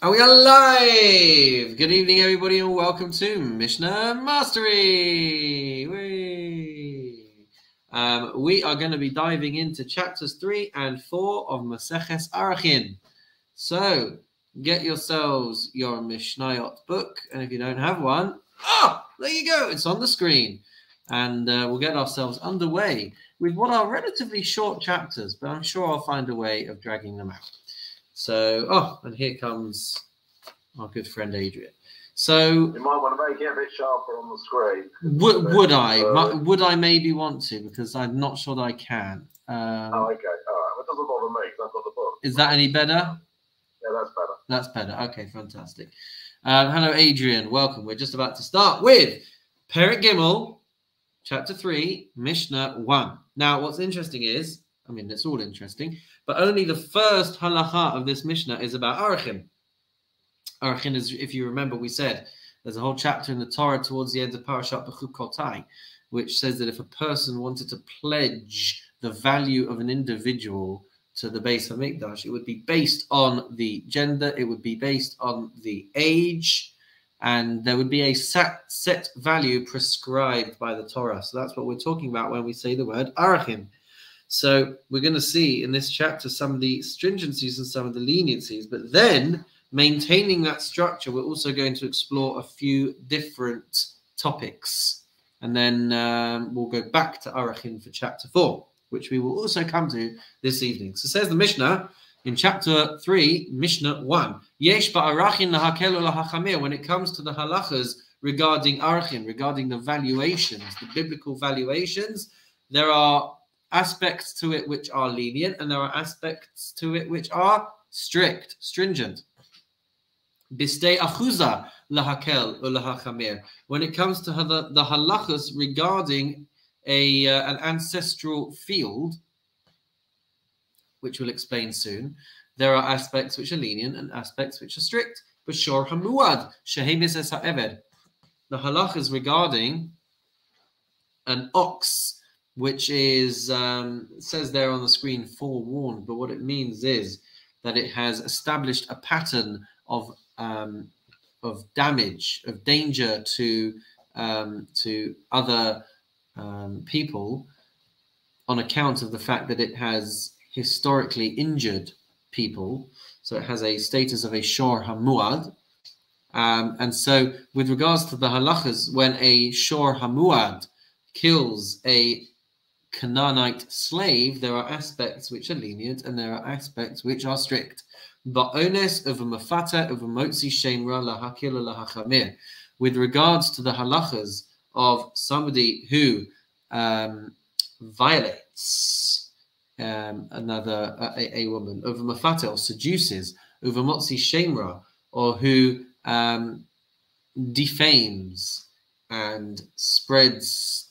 And we are live! Good evening, everybody, and welcome to Mishnah Mastery! We are going to be diving into chapters 3 and 4 of Maseches Erchin. So, get yourselves your Mishnayot book, and if you don't have one, there you go, it's on the screen. And we'll get ourselves underway with what are relatively short chapters, but I'm sure I'll find a way of dragging them out. So, and here comes our good friend Adrian. So you might want to make it a bit sharper on the screen. Would I maybe want to, because I'm not sure that I can. Okay. All right. It doesn't bother me because I've got the book. Is that any better? Yeah, that's better. That's better. Okay, fantastic. Hello, Adrian. Welcome. We're just about to start with Perek Gimel, chapter 3, Mishnah 1. Now, what's interesting is, I mean, it's all interesting, but only the first halacha of this Mishnah is about Erchin. Erchin is, if you remember, we said there's a whole chapter in the Torah towards the end of Parashat Bechukotai, which says that if a person wanted to pledge the value of an individual to the Beis Hamikdash, it would be based on the gender, it would be based on the age, and there would be a set value prescribed by the Torah. So that's what we're talking about when we say the word Erchin. So we're going to see in this chapter some of the stringencies and some of the leniencies, but then maintaining that structure, we're also going to explore a few different topics. And then we'll go back to Erchin for chapter 4, which we will also come to this evening. So says the Mishnah in chapter 3, Mishnah 1, Yesh ba'arachin lahakelu lahachamir. When it comes to the halachas regarding Erchin, regarding the valuations, the biblical valuations, there are aspects to it which are lenient, and there are aspects to it which are strict, stringent. Bistei achuza lahakel ulahachamir. When it comes to the halachas regarding an ancestral field, which we'll explain soon, there are aspects which are lenient and aspects which are strict. B'shor hamuad shehemis es ha'eved. The halachas regarding an ox, which is says there on the screen forewarned, but what it means is that it has established a pattern of damage, of danger to other people on account of the fact that it has historically injured people. So it has a status of a shor hamuad. And so with regards to the halachas, when a shor hamuad kills a Canaanite slave, there are aspects which are lenient and there are aspects which are strict. Ba'ones of a mafata of a motzi shemra lahakil lahachamir. With regards to the halachas of somebody who violates a woman, of a mafata, or seduces, of a motzi shemra, or who defames and spreads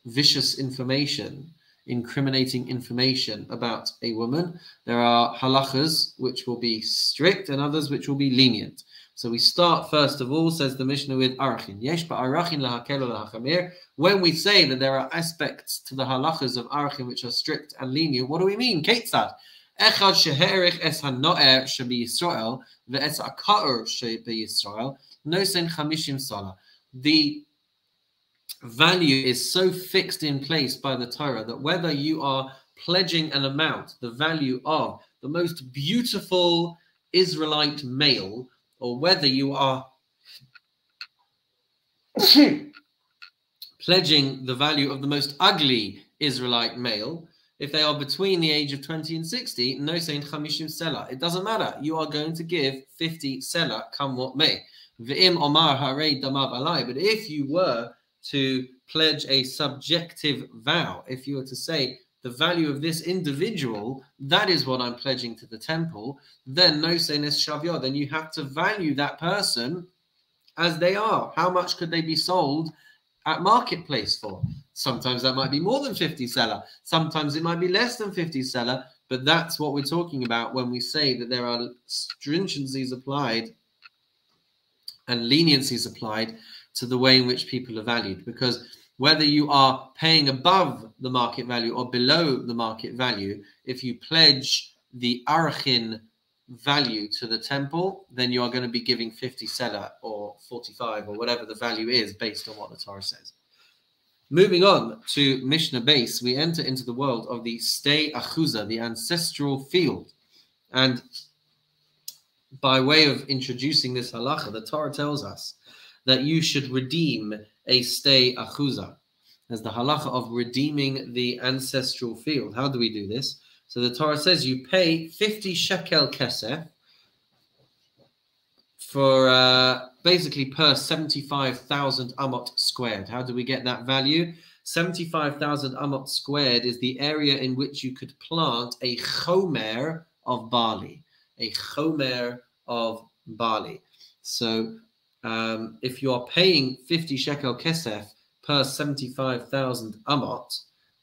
vicious information, incriminating information about a woman, there are halachas which will be strict and others which will be lenient. So we start first of all, says the Mishnah, with Erchin. Yesh ba'arachin lahakelu lahachamir. When we say that there are aspects to the halachas of Erchin which are strict and lenient, what do we mean? Ketzad? Echad sheherich es hano'er shebi Yisrael ve'es ha'ka'ur shebi Yisrael nosen chamishim salah. The value is so fixed in place by the Torah that whether you are pledging an amount, the value of the most beautiful Israelite male, or whether you are pledging the value of the most ugly Israelite male, if they are between the age of 20 and 60, no saying chamishim selah. It doesn't matter. You are going to give 50 selah, come what may. V'im omar harei damav alai. But if you were to pledge a subjective vow, if you were to say the value of this individual, that is what I'm pledging to the temple, then no senes shavyo, then you have to value that person as they are. How much could they be sold at marketplace for? Sometimes that might be more than 50 selah, sometimes it might be less than 50 selah, but that's what we're talking about when we say that there are stringencies applied and leniencies applied to the way in which people are valued, because whether you are paying above the market value or below the market value, if you pledge the Erchin value to the temple, then you are going to be giving 50 selah or 45 or whatever the value is based on what the Torah says. Moving on to Mishnah base, we enter into the world of the stei achuza, the ancestral field. And by way of introducing this halacha, the Torah tells us that you should redeem a stei achuza, as the halacha of redeeming the ancestral field. How do we do this? So the Torah says you pay 50 shekel kesef for basically per 75,000 amot squared. How do we get that value? 75,000 amot squared is the area in which you could plant a chomer of barley. A chomer of barley. So if you are paying 50 shekel kesef per 75,000 amot,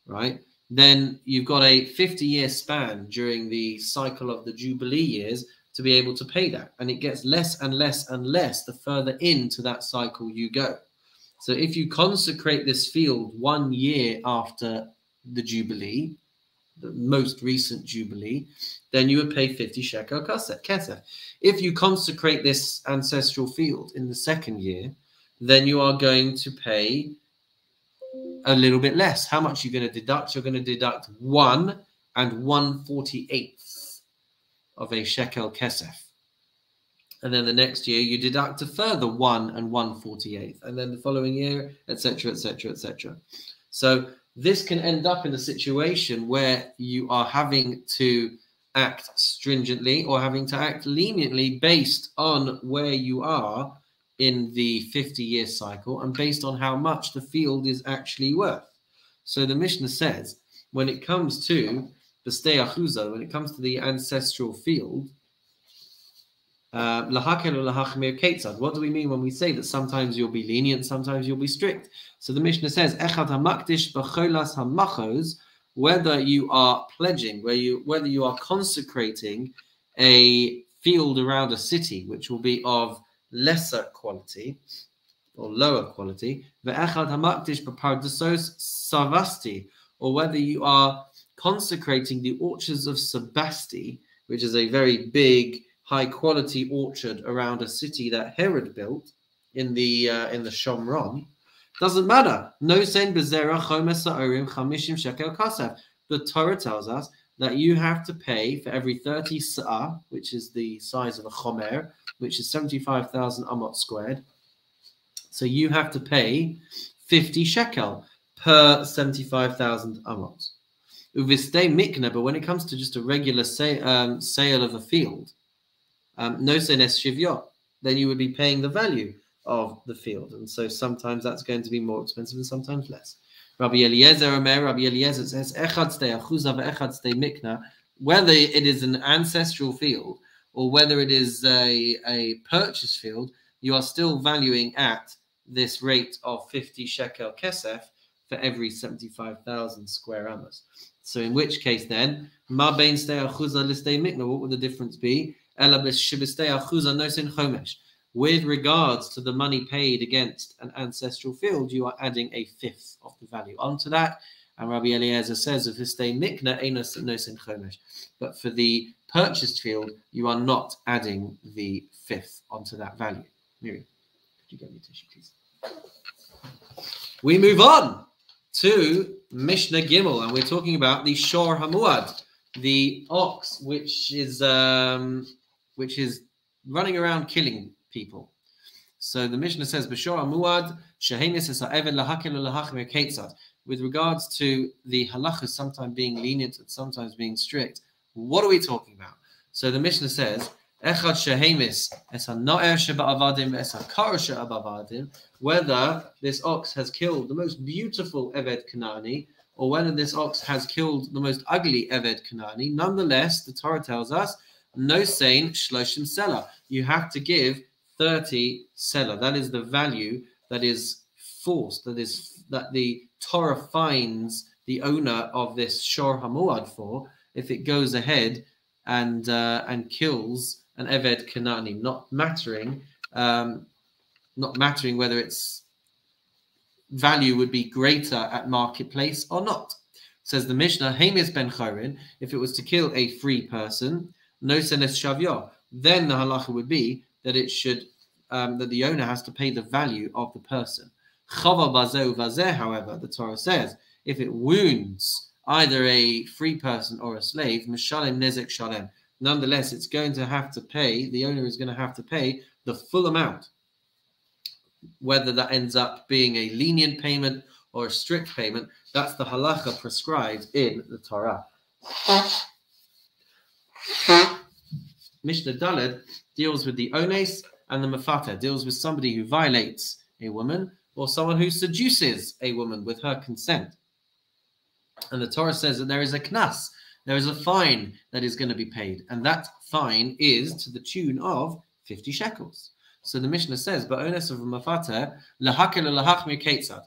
right, then you've got a 50-year span during the cycle of the Jubilee years to be able to pay that. And it gets less and less and less the further into that cycle you go. So if you consecrate this field 1 year after the Jubilee, the most recent Jubilee, then you would pay 50 shekel kesef. If you consecrate this ancestral field in the second year, then you are going to pay a little bit less. How much are you going to deduct? You're going to deduct 1 1/48 of a shekel kesef. And then the next year you deduct a further 1 1/48. And then the following year, etc., etc., etc. So this can end up in a situation where you are having to act stringently or having to act leniently based on where you are in the 50-year cycle and based on how much the field is actually worth. So the Mishnah says, when it comes to the stei achuza, when it comes to the ancestral field, what do we mean when we say that sometimes you'll be lenient, sometimes you'll be strict? So the Mishnah says, whether you are pledging, whether you are consecrating a field around a city, which will be of lesser quality or lower quality, or whether you are consecrating the orchards of Sebasti, which is a very big, high-quality orchard around a city that Herod built in the Shomron, doesn't matter. No sen bezerah chomer sa'orim 50 shekel kasef. The Torah tells us that you have to pay for every 30 sa'ah, which is the size of a chomer, which is 75,000 amot squared. So you have to pay 50 shekel per 75,000 amot. Uvistei mikna, but when it comes to just a regular sale of a field, no senes shivyot, then you would be paying the value of the field. And so sometimes that's going to be more expensive and sometimes less. Rabbi Eliezer says, echad stei achuza ve'echad stei mikna, whether it is an ancestral field or whether it is a purchase field, you are still valuing at this rate of 50 shekel kesef for every 75,000 square amos. So in which case then, ma bein stei achuza l'stei mikna, what would the difference be? With regards to the money paid against an ancestral field, you are adding a fifth of the value onto that. And Rabbi Eliezer says, of histei mikna, but for the purchased field, you are not adding the fifth onto that value. Miriam, could you get me a tissue, please? We move on to Mishnah Gimel, and we're talking about the Shor Hamuad, the ox which is running around killing people. So the Mishnah says, B'shor Hamuad, shehemis es ha'eved lahakil lahachmir ketzad. With regards to the halachas sometimes being lenient and sometimes being strict, what are we talking about? So the Mishnah says, Echad shehemis es ha'no'er sheba'avadim es ha'kar she'abavadim, whether this ox has killed the most beautiful Eved Kanani or whether this ox has killed the most ugly Eved Kanani, nonetheless, the Torah tells us, no sain shloshim selah. You have to give 30 selah. That is the value that is forced, that the Torah finds the owner of this Shor Hamuad for if it goes ahead and kills an Eved Kanani, not mattering whether its value would be greater at marketplace or not. Says the Mishnah, Hamis ben Chorin, if it was to kill a free person, no senes shavyo. Then the halacha would be that it should that the owner has to pay the value of the person. Chava bazeh vazeh, however, the Torah says, if it wounds either a free person or a slave, mishalem nezek shalem. Nonetheless, it's going to have to pay. The owner is going to have to pay the full amount, whether that ends up being a lenient payment or a strict payment. That's the halacha prescribed in the Torah. Mishnah Daled deals with the ones, and the mafata deals with somebody who violates a woman or someone who seduces a woman with her consent. And the Torah says that there is a knas, there is a fine that is going to be paid, and that fine is to the tune of 50 shekels. So the Mishnah says, "But ones of a mafata lahakel lahachmir ketzad."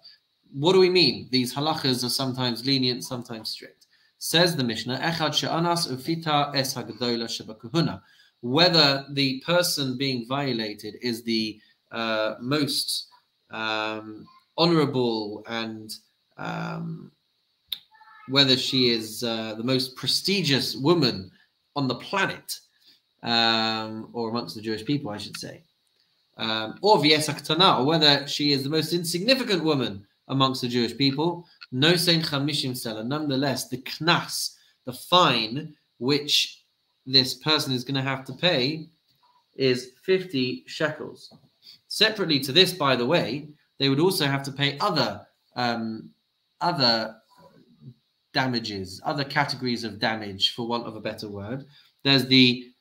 What do we mean? These halachas are sometimes lenient, sometimes strict. Says the Mishnah, "Echad she'anas ufita es hagdola shebakuhuna." Whether the person being violated is the most honorable and whether she is the most prestigious woman on the planet, or amongst the Jewish people, I should say, or v'yesaktana, or whether she is the most insignificant woman amongst the Jewish people, no sein chamishim selah. Nonetheless, the knas, the fine, which this person is going to have to pay, is 50 shekels. Separately to this, by the way, they would also have to pay other damages, other categories of damage, for want of a better word. There's the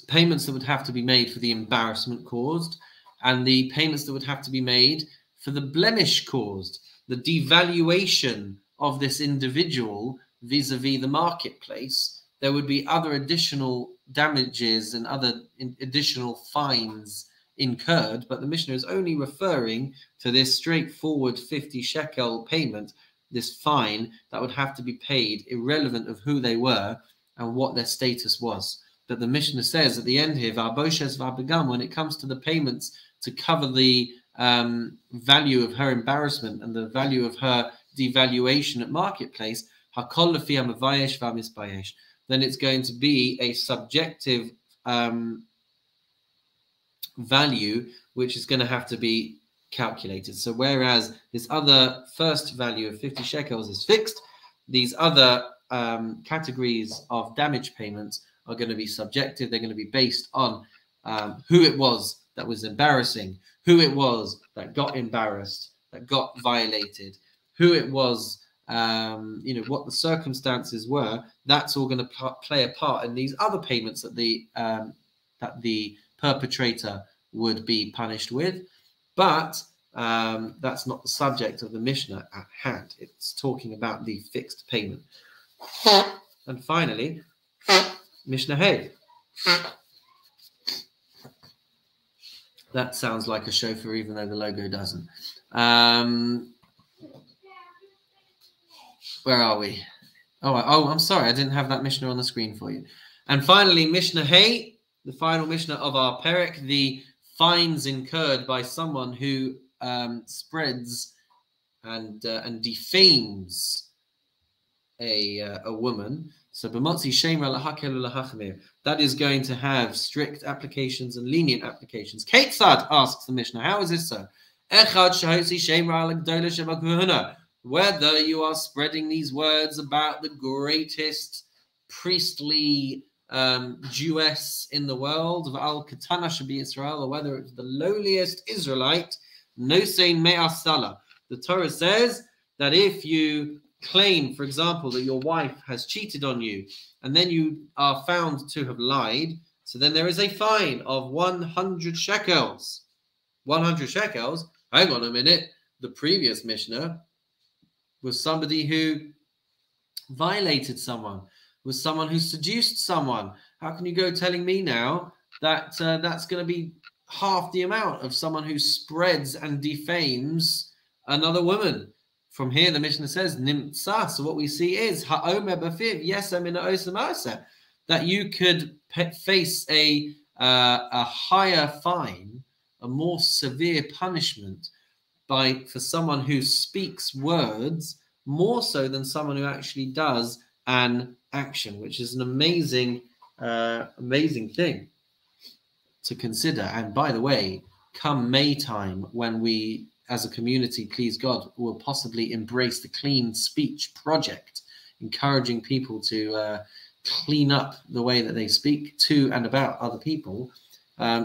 payments that would have to be made for the embarrassment caused, and the payments that would have to be made for the blemish caused, the devaluation of this individual vis-a-vis the marketplace. There would be other additional damages and other additional fines incurred, but the Mishnah is only referring to this straightforward 50 shekel payment, this fine that would have to be paid, irrelevant of who they were and what their status was. But the Mishnah says at the end here, "V'aboshes v'abegam," when it comes to the payments to cover the value of her embarrassment and the value of her devaluation at marketplace, hakol lefi ha'mavayesh v'ha'misbayesh, then it's going to be a subjective value which is going to have to be calculated. So whereas this other first value of 50 shekels is fixed, these other categories of damage payments are going to be subjective. They're going to be based on who it was that was embarrassing, who it was that got embarrassed, that got violated, who it was, what the circumstances were. That's all going to play a part in these other payments that the perpetrator would be punished with. But that's not the subject of the Mishnah at hand. It's talking about the fixed payment. And finally, Mishnah Hey. That sounds like a shofar, even though the logo doesn't. Where are we? Oh, I'm sorry. I didn't have that Mishnah on the screen for you. And finally, Mishnah Hey, the final Mishnah of our Perek, the fines incurred by someone who spreads and defames a woman. So b'motzi shemra lahakel lahachmir, that is going to have strict applications and lenient applications. Ketzad, asks the Mishnah, how is this so? Echad shahosi shemra l'gdola shebakuhuna, whether you are spreading these words about the greatest priestly Jewess in the world, v'al katana shabi Israel, or whether it's the lowliest Israelite, no sein me'asala. The Torah says that if you claim, for example, that your wife has cheated on you, and then you are found to have lied, so then there is a fine of 100 shekels. 100 shekels? Hang on a minute. The previous Mishnah was somebody who violated someone, was someone who seduced someone. How can you go telling me now that that's going to be half the amount of someone who spreads and defames another woman? From here, the Mishnah says, Nimtsa. So what we see is, Ha'omer b'fiv yesem in ha'osamasa, that you could face a higher fine, a more severe punishment for someone who speaks words more so than someone who actually does an action, which is an amazing thing to consider. And by the way, come May time, when we as a community, please God, will possibly embrace the Clean Speech Project, encouraging people to clean up the way that they speak to and about other people.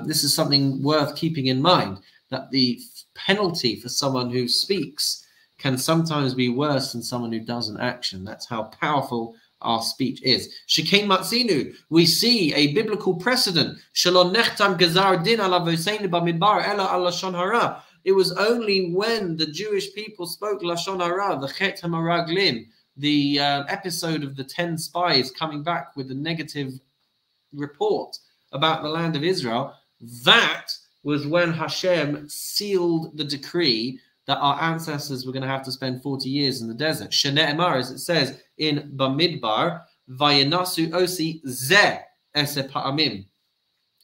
This is something worth keeping in mind, that the penalty for someone who speaks can sometimes be worse than someone who does an action. That's how powerful our speech is. Shekain matzinu, we see a biblical precedent. Shalom nechtam gezar din ala v'oseinu b'midbar ela al lashon hara. It was only when the Jewish people spoke lashon hara, the chet hamaraglim, the episode of the 10 spies coming back with the negative report about the land of Israel, that was when Hashem sealed the decree that our ancestors were going to have to spend 40 years in the desert. Shene'emar, as it says in Bamidbar, Vayanasu osi ze ese pa'amim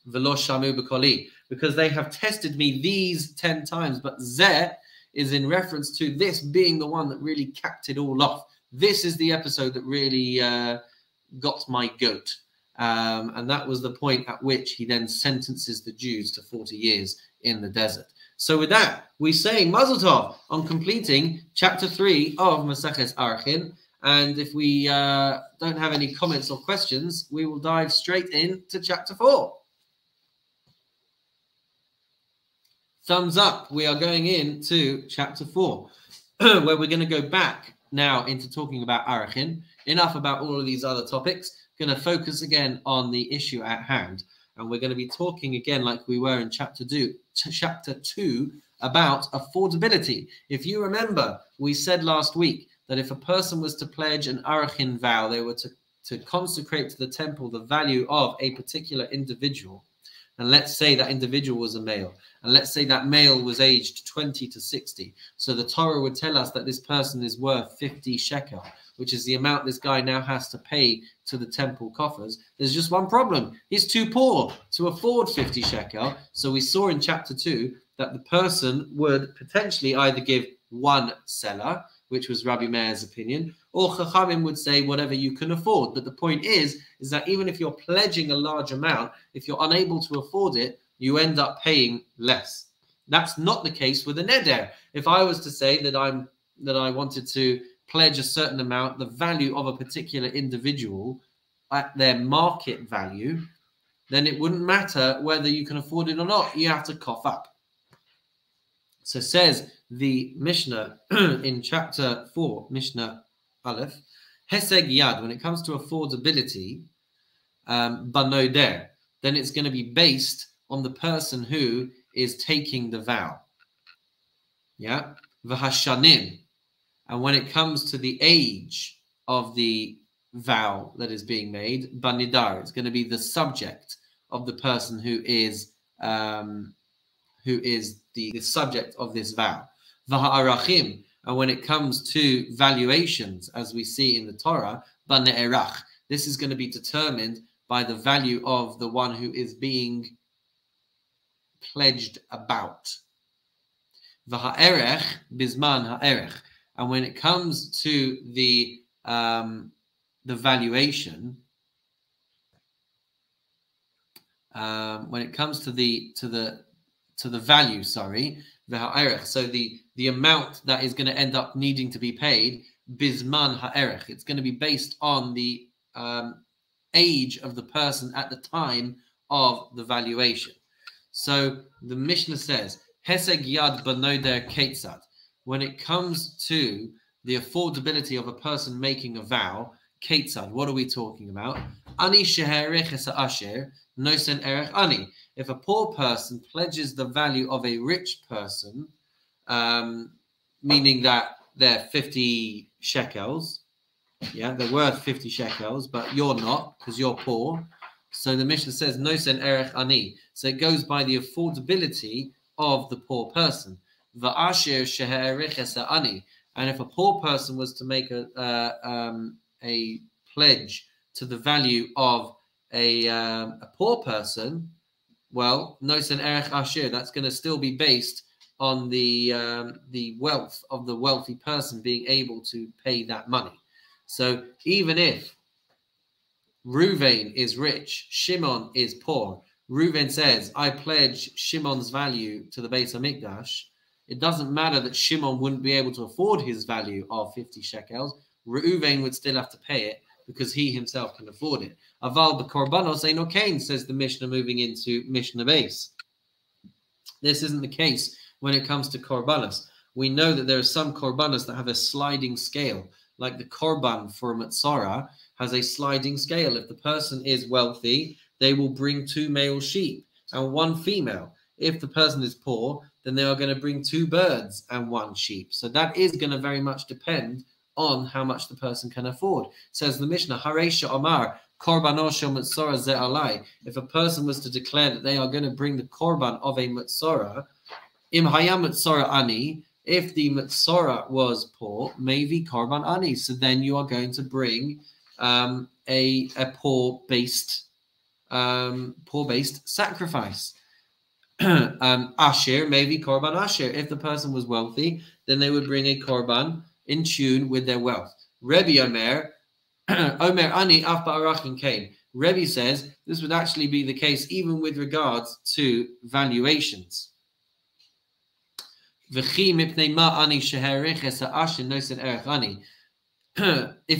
v'lo shamu b'koli, because they have tested me these 10 times. But ze is in reference to this being the one that really capped it all off. This is the episode that really got my goat. And that was the point at which he then sentences the Jews to 40 years in the desert. So with that, we say Mazel Tov on completing chapter 3 of Maseches Erchin. And if we don't have any comments or questions, we will dive straight into chapter 4. Thumbs up. We are going into chapter 4, where we're going to go back now into talking about Erchin. Enough about all of these other topics. Going to focus again on the issue at hand. And we're going to be talking again, like we were in chapter 2, about affordability. If you remember, we said last week that if a person was to pledge an Erchin vow, they were to consecrate to the temple the value of a particular individual. And let's say that individual was a male. And let's say that male was aged 20 to 60. So the Torah would tell us that this person is worth 50 shekel, which is the amount this guy now has to pay to the temple coffers. There's just one problem. He's too poor to afford 50 shekel. So we saw in chapter 2 that the person would potentially either give one seller, which was Rabbi Meir's opinion, or Chachamim would say whatever you can afford. But the point is that even if you're pledging a large amount, if you're unable to afford it, you end up paying less. That's not the case with a neder. If I was to say that I wanted to pledge a certain amount, the value of a particular individual at their market value, then it wouldn't matter whether you can afford it or not. You have to cough up. So says the Mishnah in chapter 4, Mishnah Aleph, Heseg Yad, when it comes to affordability, Banoder, then it's going to be based on the person who is taking the vow. Yeah? V'hashanim. And when it comes to the age of the vow that is being made, Banidar, it's going to be the subject of the person who is the subject of this vow. V'ha'arachim. And when it comes to valuations, as we see in the Torah, Bane'erach, this is going to be determined by the value of the one who is being pledged about. V'ha'erech bizman ha'erech. And when it comes to the valuation, when it comes to the value, sorry, so the amount that is going to end up needing to be paid, bisman ha'erech, it's going to be based on the age of the person at the time of the valuation. So the Mishnah says, Heseg yad banoder ketzad. When it comes to the affordability of a person making a vow, ketzad, what are we talking about? Ani sheherech es asher nosen erech ani. If a poor person pledges the value of a rich person, meaning that they're 50 shekels, yeah, they're worth 50 shekels, but you're not because you're poor. So the Mishnah says nosen erech ani. So it goes by the affordability of the poor person. Va'asher sheherech es ani. And if a poor person was to make a pledge to the value of a poor person, well, nosen erech asher, that's going to still be based on the wealth of the wealthy person being able to pay that money. So even if Reuven is rich, Shimon is poor, Reuven says, I pledge Shimon's value to the Beis HaMikdash, it doesn't matter that Shimon wouldn't be able to afford his value of 50 shekels. Reuven would still have to pay it because he himself can afford it. Aval b'korbanos eino kain, says the Mishnah, moving into Mishnah base. This isn't the case when it comes to korbanos. We know that there are some korbanos that have a sliding scale, like the korban for a matzorah has a sliding scale. If the person is wealthy, they will bring 2 male sheep and 1 female. If the person is poor, then they are going to bring 2 birds and 1 sheep. So that is going to very much depend on how much the person can afford. Says the Mishnah, Haresha Omar, Korbanos shel Matzorah ze alai. If a person was to declare that they are going to bring the korban of a Matzorah, Im hayam Matzorah ani, if the Matzorah was poor, maybe korban ani. So then you are going to bring a poor-based sacrifice. Asher, maybe korban asher. If the person was wealthy, then they would bring a korban in tune with their wealth. Rabbi Omer, Omer ani af ba'arachin kain. Rabbi says this would actually be the case even with regards to valuations. If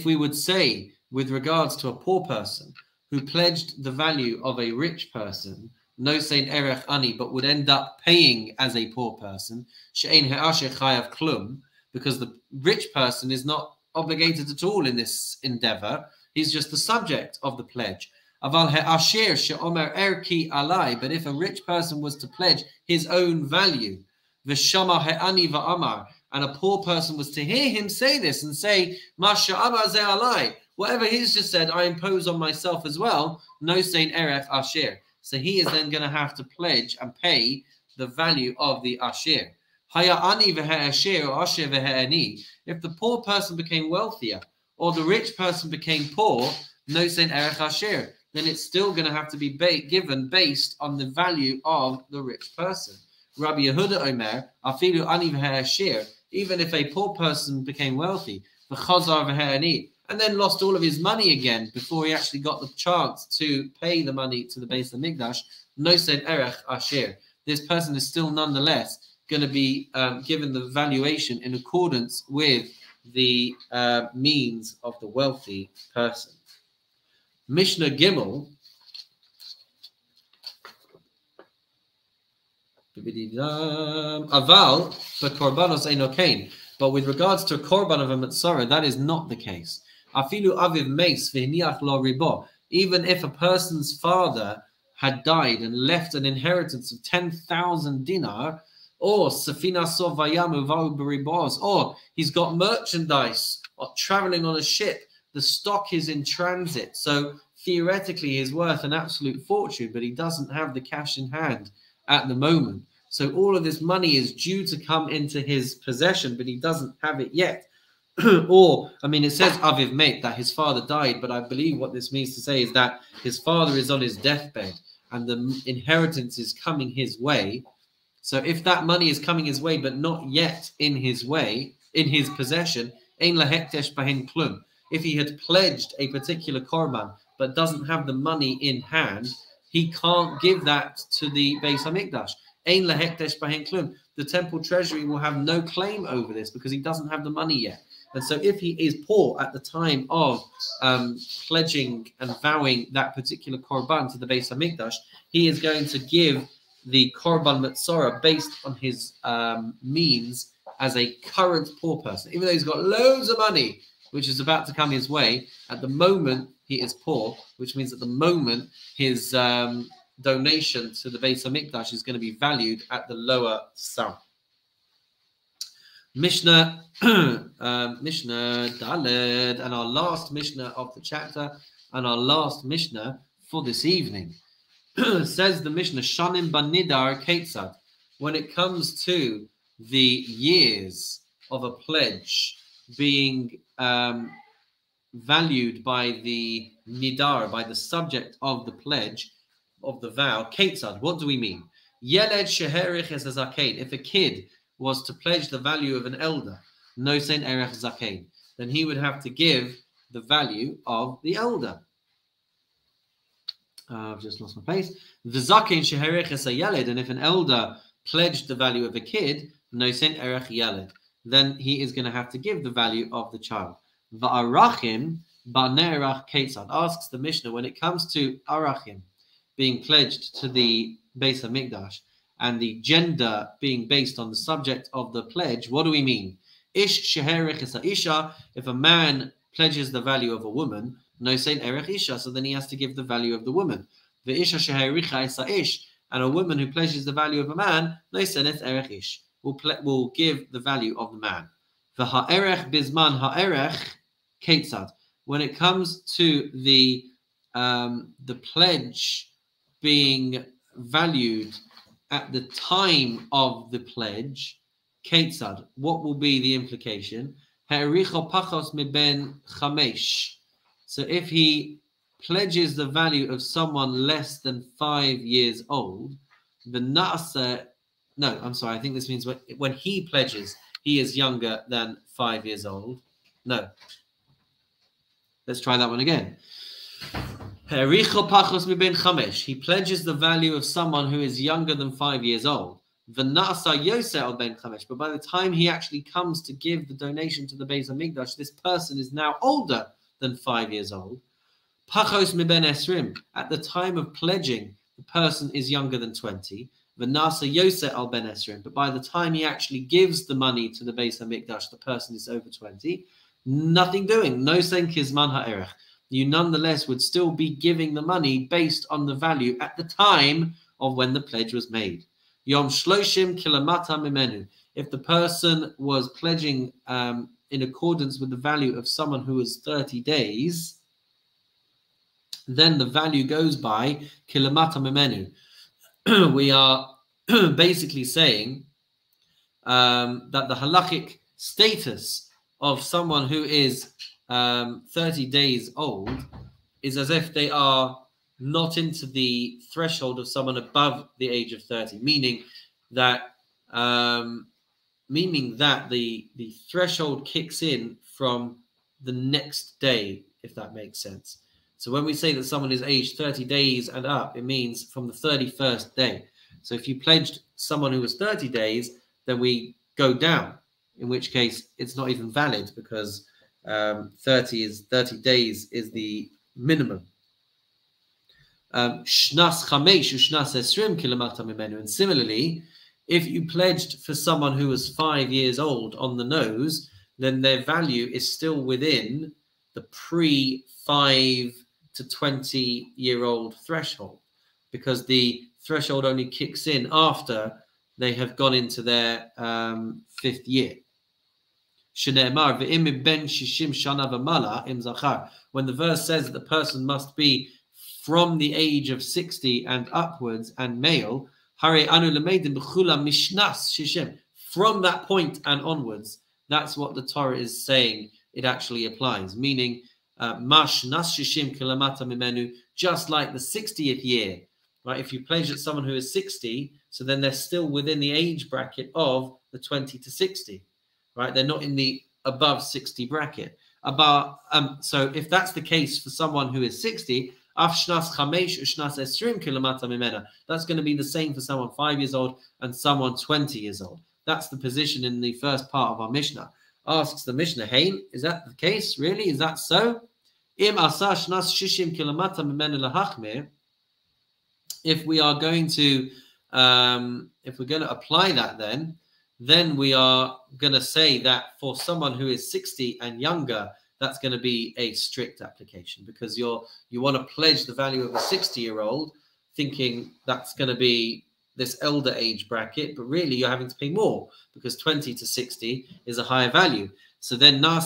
we would say with regards to a poor person who pledged the value of a rich person, no sein erech ani, but would end up paying as a poor person, she'ein ha'asher chayav klum, because the rich person is not obligated at all in this endeavor. He's just the subject of the pledge. Aval ha'asher she'omer erki alai, but if a rich person was to pledge his own value, v'shama ha'ani va'amar, and a poor person was to hear him say this and say, Masha amar ze alai, whatever he's just said, I impose on myself as well, no sein erech asher. So he is then going to have to pledge and pay the value of the asher. If the poor person became wealthier or the rich person became poor, no sein erech asher, then it's still going to have to be given based on the value of the rich person. Rabbi Yehuda Omer, afilu ani v'ha'asher, even if a poor person became wealthy, v'chazar v'ha'ani, and then lost all of his money again before he actually got the chance to pay the money to the Beis HaMikdash, no sein erech asher. This person is still nonetheless going to be given the valuation in accordance with the means of the wealthy person. Mishnah Gimel. Aval b'korbanos eino kain. But with regards to a korban of a matzorah, that is not the case. Afilu aviv meis v'hiniach lo ribo. Even if a person's father had died and left an inheritance of 10,000 dinar, or safina sovayamu v'u b'ribos, or he's got merchandise or traveling on a ship, the stock is in transit, so theoretically he's worth an absolute fortune, but he doesn't have the cash in hand at the moment. So all of this money is due to come into his possession, but he doesn't have it yet. Or, I mean, it says aviv met, that his father died, but I believe what this means to say is that his father is on his deathbed and the inheritance is coming his way. So if that money is coming his way, but not yet in his way, in his possession, ein lahektesh bahin klum. If he had pledged a particular korban, but doesn't have the money in hand, he can't give that to the Beis HaMikdash. Ein lahektesh bahin klum. The temple treasury will have no claim over this because he doesn't have the money yet. And so if he is poor at the time of pledging and vowing that particular korban to the Beis HaMikdash, he is going to give the korban matzorah based on his means as a current poor person. Even though he's got loads of money, which is about to come his way, at the moment he is poor, which means at the moment his donation to the Beis HaMikdash is going to be valued at the lower sum. Mishnah Daled, and our last Mishnah of the chapter, and our last Mishnah for this evening. Says the Mishnah, Shanim Banidar Ketzad, when it comes to the years of a pledge being valued by the Nidar, by the subject of the pledge, of the vow, Ketzad, what do we mean? Yeled Sheherich es Zakein, if a kid was to pledge the value of an elder, no sein erech zakein, then he would have to give the value of the elder. I've just lost my place. V'zaken shehereches hayaled, and if an elder pledged the value of a kid, nosen erech yaled, then he is going to have to give the value of the child. Va'arachim ba'nerach ketzad, asks the Mishnah, when it comes to arachim being pledged to the Beis HaMikdash and the gender being based on the subject of the pledge, what do we mean? Ish shehereches ha'isha, if a man pledges the value of a woman, no saint erech isha, so then he has to give the value of the woman. The isha shehericha isa ish, and a woman who pledges the value of a man, no saint erech ish, will give the value of the man. The ha'erech bisman ha'erech ketzad, when it comes to the pledge being valued at the time of the pledge, ketzad, what will be the implication? Ha'ericho pachos miben chamesh. So if he pledges the value of someone less than 5 years old, the na'asa, no, I'm sorry, I think this means when he pledges, he is younger than 5 years old. No. Let's try that one again. He pledges the value of someone who is younger than 5 years old. But by the time he actually comes to give the donation to the Beis HaMikdash, this person is now older than 5 years old. Pachos miben esrim. At the time of pledging, the person is younger than 20. V'nasa yoseh al ben esrim. But by the time he actually gives the money to the Beis HaMikdash, the person is over 20. Nothing doing. No sen kizman ha'erech. You nonetheless would still be giving the money based on the value at the time of when the pledge was made. Yom shloshim kilamata mimenu. If the person was pledging in accordance with the value of someone who was 30 days, then the value goes by kilamata mimenu. We are basically saying that the halachic status of someone who is 30 days old is as if they are not into the threshold of someone above the age of 30, meaning that the threshold kicks in from the next day, if that makes sense. So when we say that someone is aged 30 days and up, it means from the 31st day. So if you pledged someone who was 30 days, then we go down, in which case it's not even valid because 30 days is the minimum. Shnas chamesh u'shnas esrim kilamata mimenu. And similarly, if you pledged for someone who was 5 years old on the nose, then their value is still within the pre-5 to 20-year-old threshold, because the threshold only kicks in after they have gone into their 5th year. When the verse says that the person must be from the age of 60 and upwards and male, from that point and onwards, that's what the Torah is saying it actually applies, meaning just like the 60th year, right? If you pledge at someone who is 60, so then they're still within the age bracket of the 20 to 60, right? They're not in the above 60 bracket. So if that's the case for someone who is 60, that's going to be the same for someone 5 years old and someone 20 years old. That's the position in the first part of our Mishnah. Asks the Mishnah, hey, is that the case? Really? Is that so? If we are going to apply that, then we are going to say that for someone who is 60 and younger, that's going to be a strict application, because you want to pledge the value of a 60-year-old thinking that's going to be this elder age bracket, but really you're having to pay more because 20 to 60 is a higher value. So then so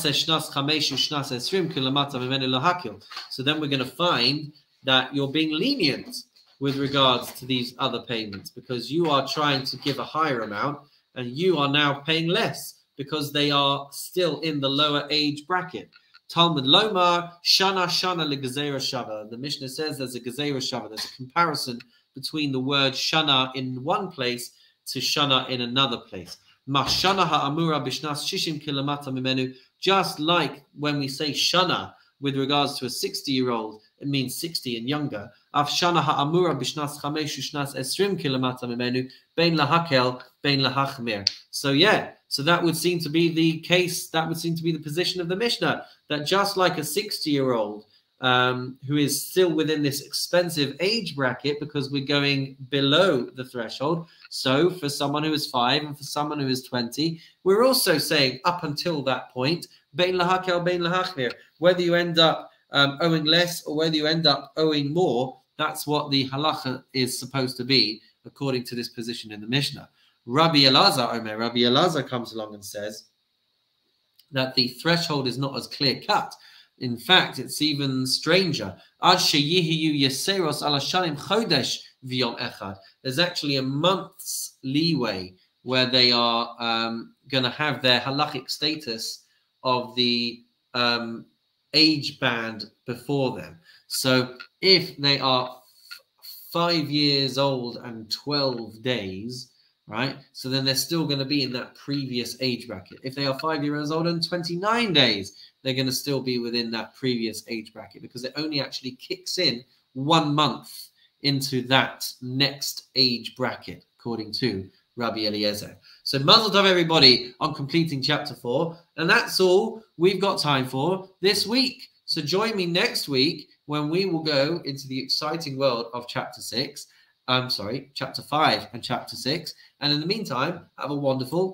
then we're going to find that you're being lenient with regards to these other payments, because you are trying to give a higher amount and you are now paying less because they are still in the lower age bracket. Talmud Lomar, Shana Shana leGezerah Shava. The Mishnah says there's a Gezerah Shava. There's a comparison between the word Shana in one place to Shana in another place. Mashana ha'amura b'shnas shishim kilamata mimenu. Just like when we say Shana, with regards to a 60-year-old, it means 60 and younger. Afshana ha'amura b'shnas 5 u'shnas 20 kilamata mimenu bein lahakel bein lahachmir. So yeah, so that would seem to be the case. That would seem to be the position of the Mishnah, that just like a 60-year-old who is still within this expensive age bracket because we're going below the threshold. So for someone who is 5 and for someone who is 20, we're also saying up until that point, bein lahakel bein lahachmir, whether you end up owing less or whether you end up owing more, that's what the halacha is supposed to be according to this position in the Mishnah. Rabbi Elazar comes along and says that the threshold is not as clear cut. In fact, it's even stranger. There's actually a month's leeway where they are going to have their halachic status of the age band before them. So if they are 5 years old and 12 days, right? So then they're still going to be in that previous age bracket. If they are 5 years old and 29 days, they're going to still be within that previous age bracket because it only actually kicks in 1 month into that next age bracket, according to Rabbi Eliezer. So mazel tov, everybody, on completing chapter 4. And that's all we've got time for this week. So join me next week when we will go into the exciting world of chapter 5 and chapter 6. And in the meantime, have a wonderful